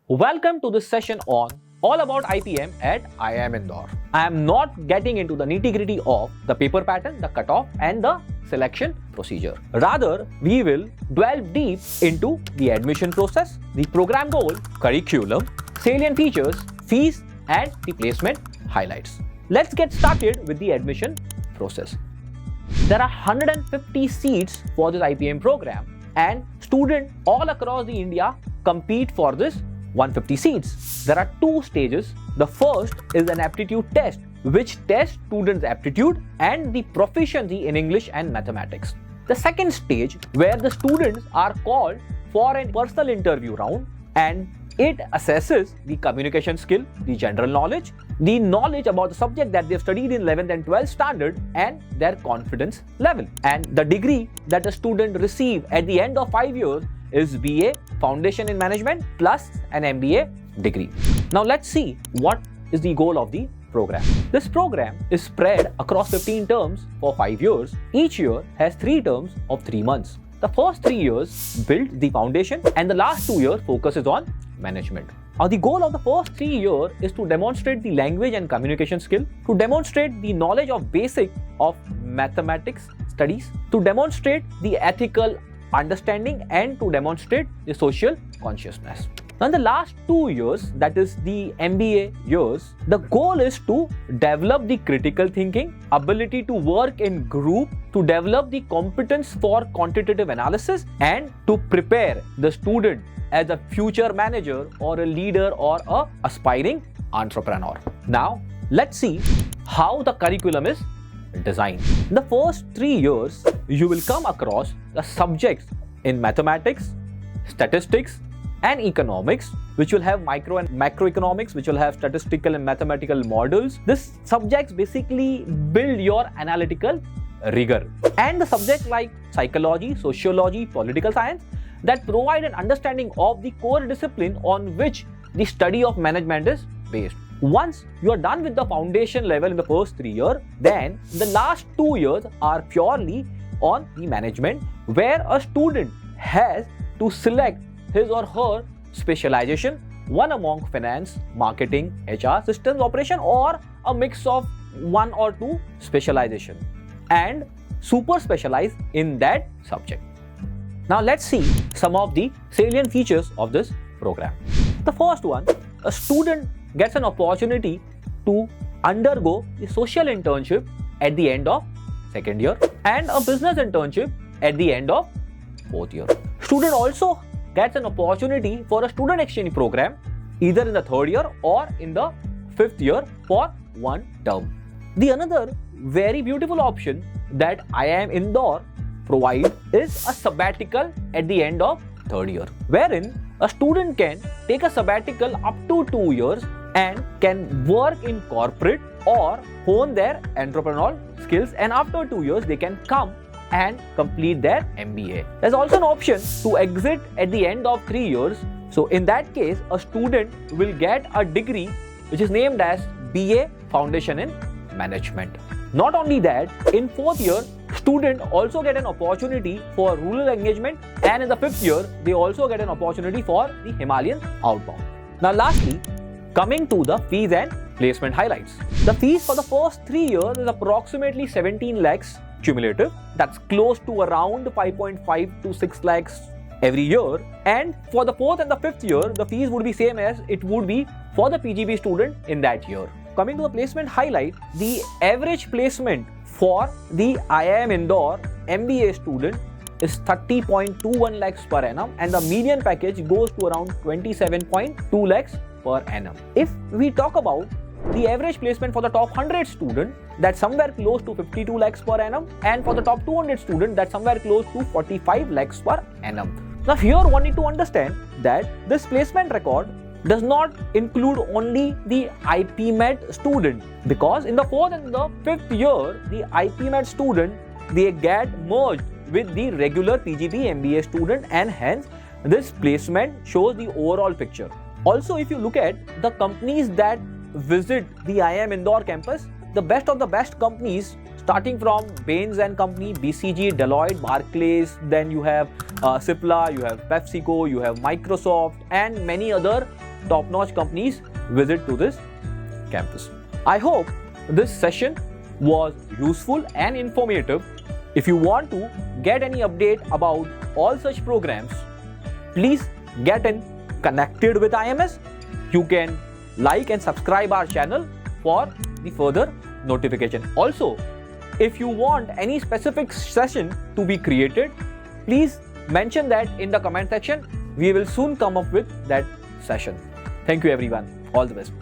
Welcome to this session on all about IPM at IIM Indore. I am not getting into the nitty-gritty of the paper pattern, the cutoff and the selection procedure. Rather, we will delve deep into the admission process, the program goal, curriculum, salient features, fees and the placement highlights. Let's get started with the admission process. There are 150 seats for this IPM program and students all across the India compete for this 150 seats. There are two stages. The first is an aptitude test, which tests students' aptitude and the proficiency in English and mathematics. The second stage, where the students are called for a personal interview round, and it assesses the communication skill, the general knowledge, the knowledge about the subject that they've studied in 11th and 12th standard, and their confidence level. And the degree that a student receives at the end of 5 years is BA Foundation in Management plus an MBA degree. Now let's see what is the goal of the program. This program is spread across 15 terms for 5 years. Each year has 3 terms of 3 months. The first 3 years build the foundation and the last 2 years focuses on management. Now the goal of the first 3 years is to demonstrate the language and communication skill, to demonstrate the knowledge of basic of mathematics studies, to demonstrate the ethical understanding and to demonstrate the social consciousness. Now in the last 2 years, that is the MBA years, the goal is to develop the critical thinking, ability to work in group, to develop the competence for quantitative analysis and to prepare the student as a future manager or a leader or a aspiring entrepreneur. Now let's see how the curriculum is designed. In the first 3 years, you will come across the subjects in mathematics, statistics and economics, which will have micro and macroeconomics, which will have statistical and mathematical models. These subjects basically build your analytical rigor. And the subjects like psychology, sociology, political science that provide an understanding of the core discipline on which the study of management is based. Once you are done with the foundation level in the first 3 years, then the last 2 years are purely on the management, where a student has to select his or her specialization, one among finance, marketing, HR, systems operation, or a mix of 1 or 2 specialization, and super specialize in that subject. Now let's see some of the salient features of this program. The first one, a student gets an opportunity to undergo the social internship at the end of 2nd year and a business internship at the end of 4th year. Student also gets an opportunity for a student exchange program either in the 3rd year or in the 5th year for 1 term. The another very beautiful option that IIM Indore provide is a sabbatical at the end of 3rd year, wherein a student can take a sabbatical up to 2 years and can work in corporate or hone their entrepreneurial skills, and after 2 years they can come and complete their MBA. There's also an option to exit at the end of 3 years. So in that case, a student will get a degree which is named as BA Foundation in Management. Not only that, in 4th year, students also get an opportunity for rural engagement, and in the 5th year, they also get an opportunity for the Himalayan outbound. Now lastly, coming to the fees and placement highlights. The fees for the first 3 years is approximately 17 lakhs cumulative. That's close to around 5.5 to 6 lakhs every year. And for the 4th and the 5th year, the fees would be same as it would be for the PGB student in that year. Coming to the placement highlight, the average placement for the IIM Indore MBA student is 30.21 lakhs per annum, and the median package goes to around 27.2 lakhs per annum. If we talk about the average placement for the top 100 student, that's somewhere close to 52 lakhs per annum, and for the top 200 student, that's somewhere close to 45 lakhs per annum. Now here one need to understand that this placement record does not include only the IPMAT student, because in the 4th and the 5th year, the IPMAT student, they get merged with the regular PGB MBA student, and hence this placement shows the overall picture. Also, if you look at the companies that visit the IIM Indore campus, the best of the best companies starting from Bains and Company, BCG, Deloitte, Barclays, then you have Cipla, you have PepsiCo, you have Microsoft and many other top-notch companies visit to this campus. I hope this session was useful and informative. If you want to get any update about all such programs, please get connected with IMS. You can like and subscribe our channel for the further notification. Also, if you want any specific session to be created, please mention that in the comment section. We will soon come up with that session. Thank you everyone. All the best.